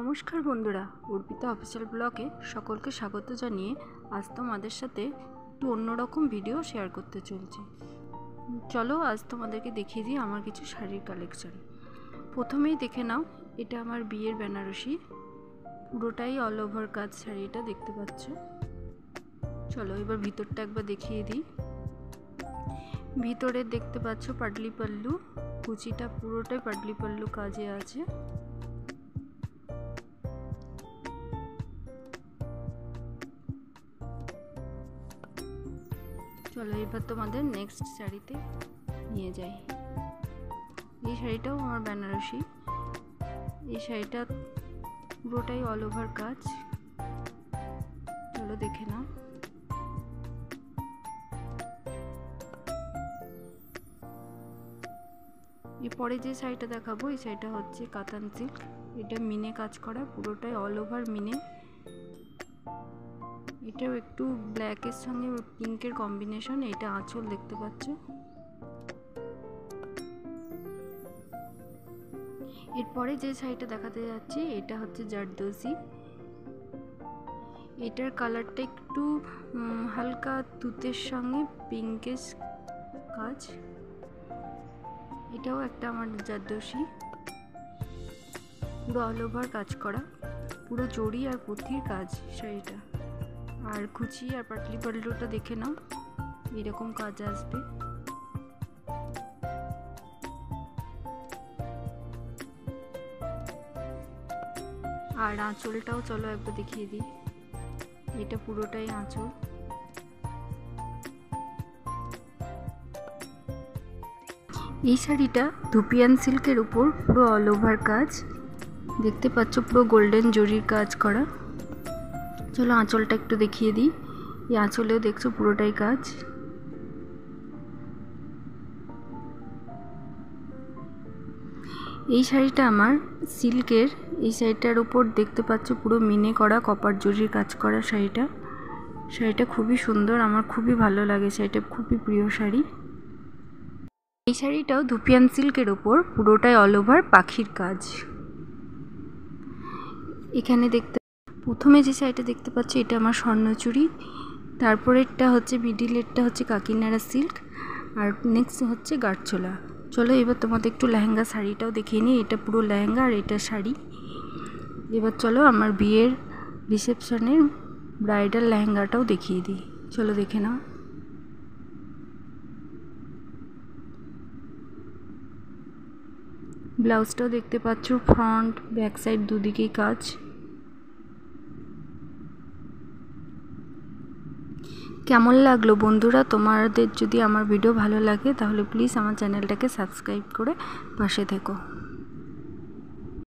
नमस्कार बंधुरा अर्पिता अफिशियल ब्लगे सकलके स्वागत जानिए आज तोमादेर साथे एकटु अन्यरकम भिडियो शेयर करते चलছি। चलो आज तोमादेरके देखिए दिई आमार किछु शाड़िर कालेक्शन। प्रथमेई देखे नाओ एटा आमार बियेर बेनारसी पुरोटाई अल ओभार काज शाड़िटा देखते पाচ্ছো। चलो एबार भितरटा एकबार देखिए दिई। भितरे देखते पाচ্ছো पाटली पल्लू, कुचिटा पुरोटाई पाटली पल्लू काजे आछे। चलो एबार तोमादेर नेक्स्ट शाड़ीते निये जाई। এই শাড়িটাও আমার বেনারসি। এই শাড়িটা পুরোটাই অল ওভার কাজ। চলো দেখে নাও। এরপরে যে শাড়িটা দেখাবো এই শাড়িটা হচ্ছে কাতান সিল্ক। এটা মিনে কাজ করা, পুরোটাই অল ওভার মিনে। এটাও একটু ব্ল্যাকের সঙ্গে পিঙ্কের কম্বিনেশন। এটা আঁচল দেখতে পাচ্ছ। এরপরে যে শাড়িটা দেখাতে যাচ্ছি এটা হচ্ছে জারদোসি। এটার কালারটা একটু হালকা তুতের সঙ্গে পিঙ্কের কাজ। এটাও একটা আমার জারদোসি, পুরো অল ওভার কাজ করা, পুরো জড়ি আর পুঁথির কাজ শাড়িটা। আর কুচি আর পাটলি পল্লুটা দেখে নাও, এরকম কাজ আসবে। আর আঁচলটাও চলো একবার দেখিয়ে দিই। এটা পুরোটাই আঁচল। এই শাড়িটা ধুপিয়ান সিল্কের উপর পুরো অল ওভার কাজ দেখতে পাচ্ছ, পুরো গোল্ডেন জরির কাজ করা। চলো আঁচলটা একটু দেখিয়ে দিই। এই আঁচলেও দেখছো পুরোটাই কাজ। এই শাড়িটা আমার সিল্কের। এই শাড়িটার উপর দেখতে পাচ্ছ পুরো মিনে করা কপার জরির কাজ করা শাড়িটা। শাড়িটা খুবই সুন্দর, আমার খুবই ভালো লাগে, শাড়িটা খুবই প্রিয় শাড়ি। এই শাড়িটাও ধুপিয়ান সিল্কের উপর পুরোটাই অল ওভার পাখির কাজ। এখানে দেখতে প্রথমে যে শাড়িটা দেখতে পাচ্ছ এটা আমার স্বর্ণচুরি, তারপরেরটা হচ্ছে মিডিলেরটা হচ্ছে কাকিনাড়া সিল্ক, আর নেক্সট হচ্ছে গাঢ়চোলা। চলো এবার তোমাদের একটু লেহেঙ্গা শাড়িটাও দেখিয়ে নিই। এটা পুরো লেহেঙ্গা আর এটা শাড়ি। এবার চলো আমার বিয়ের রিসেপশনের ব্রাইডাল লেহেঙ্গাটাও দেখিয়ে দিই। চলো দেখে নাও। ব্লাউজটাও দেখতে পাচ্ছ, ফ্রন্ট ব্যাক সাইড দুদিকেই কাজ। কেমন লাগলো বন্ধুরা? তোমাদের যদি আমার ভিডিও ভালো লাগে তাহলে প্লিজ আমার চ্যানেলটাকে সাবস্ক্রাইব করে পাশে থেকো।